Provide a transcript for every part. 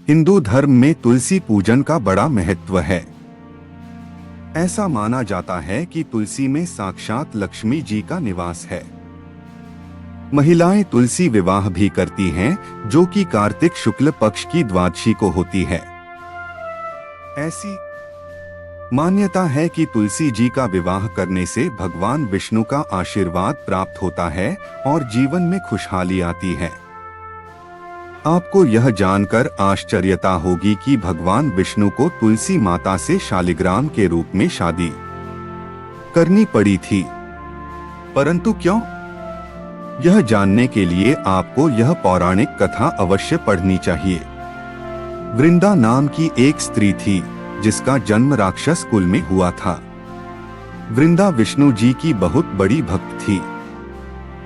हिंदू धर्म में तुलसी पूजन का बड़ा महत्व है। ऐसा माना जाता है कि तुलसी में साक्षात लक्ष्मी जी का निवास है। महिलाएं तुलसी विवाह भी करती हैं, जो कि कार्तिक शुक्ल पक्ष की द्वादशी को होती है। ऐसी मान्यता है कि तुलसी जी का विवाह करने से भगवान विष्णु का आशीर्वाद प्राप्त होता है और जीवन में खुशहाली आती है। आपको यह जानकर आश्चर्यता होगी कि भगवान विष्णु को तुलसी माता से शालिग्राम के रूप में शादी करनी पड़ी थी। परंतु क्यों? यह जानने के लिए आपको यह पौराणिक कथा अवश्य पढ़नी चाहिए। वृंदा नाम की एक स्त्री थी जिसका जन्म राक्षस कुल में हुआ था। वृंदा विष्णु जी की बहुत बड़ी भक्त थी।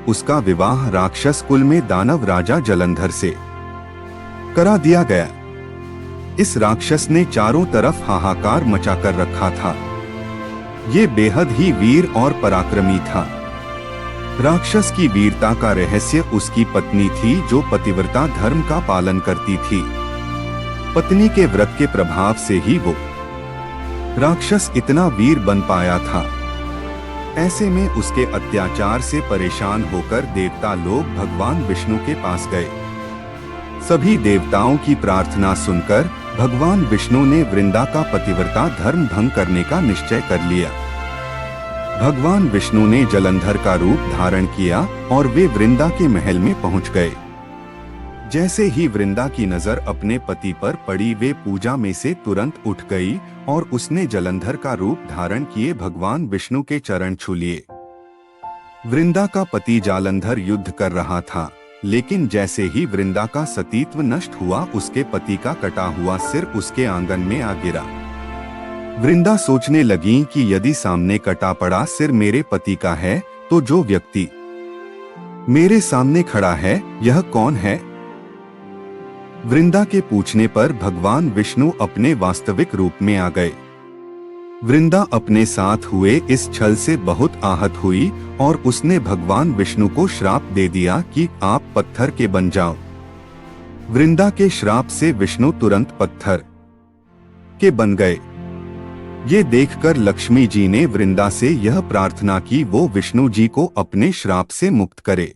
उसका विवाह राक्षस कुल में दानव राजा जलंधर से करा दिया गया। इस राक्षस ने चारों तरफ हाहाकार मचाकर रखा था। ये बेहद ही वीर और पराक्रमी था। राक्षस की वीरता का रहस्य उसकी पत्नी थी, जो पतिव्रता धर्म का पालन करती थी। पत्नी के व्रत के प्रभाव से ही वो राक्षस इतना वीर बन पाया था। ऐसे में उसके अत्याचार से परेशान होकर देवता लोग भगवान विष्णु के पास गए। सभी देवताओं की प्रार्थना सुनकर भगवान विष्णु ने वृंदा का पतिव्रता धर्म भंग करने का निश्चय कर लिया। भगवान विष्णु ने जलंधर का रूप धारण किया और वे वृंदा के महल में पहुंच गए। जैसे ही वृंदा की नजर अपने पति पर पड़ी, वे पूजा में से तुरंत उठ गई और उसने जलंधर का रूप धारण किए भगवान विष्णु के चरण छू लिए। वृंदा का पति जालंधर युद्ध कर रहा था, लेकिन जैसे ही वृंदा का सतीत्व नष्ट हुआ, उसके पति का कटा हुआ सिर उसके आंगन में आ गिरा। वृंदा सोचने लगी कि यदि सामने कटा पड़ा सिर मेरे पति का है, तो जो व्यक्ति मेरे सामने खड़ा है, यह कौन है? वृंदा के पूछने पर भगवान विष्णु अपने वास्तविक रूप में आ गए। वृंदा अपने साथ हुए इस छल से बहुत आहत हुई और उसने भगवान विष्णु को श्राप दे दिया कि आप पत्थर के बन जाओ। वृंदा के श्राप से विष्णु तुरंत पत्थर के बन गए। ये देखकर लक्ष्मी जी ने वृंदा से यह प्रार्थना की वो विष्णु जी को अपने श्राप से मुक्त करे।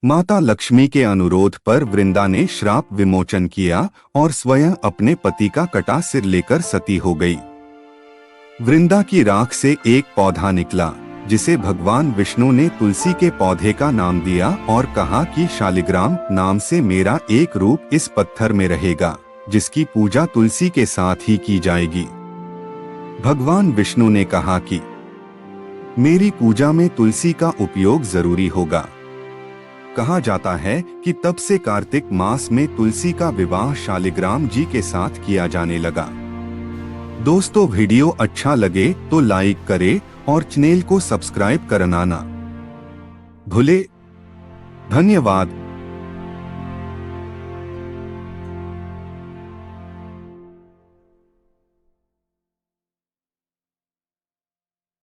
माता लक्ष्मी के अनुरोध पर वृंदा ने श्राप विमोचन किया और स्वयं अपने पति का कटा सिर लेकर सती हो गई। वृंदा की राख से एक पौधा निकला, जिसे भगवान विष्णु ने तुलसी के पौधे का नाम दिया और कहा कि शालिग्राम नाम से मेरा एक रूप इस पत्थर में रहेगा, जिसकी पूजा तुलसी के साथ ही की जाएगी। भगवान विष्णु ने कहा कि मेरी पूजा में तुलसी का उपयोग जरूरी होगा। कहा जाता है कि तब से कार्तिक मास में तुलसी का विवाह शालिग्राम जी के साथ किया जाने लगा। दोस्तों, वीडियो अच्छा लगे तो लाइक करें और चैनल को सब्सक्राइब करना ना भूले। धन्यवाद।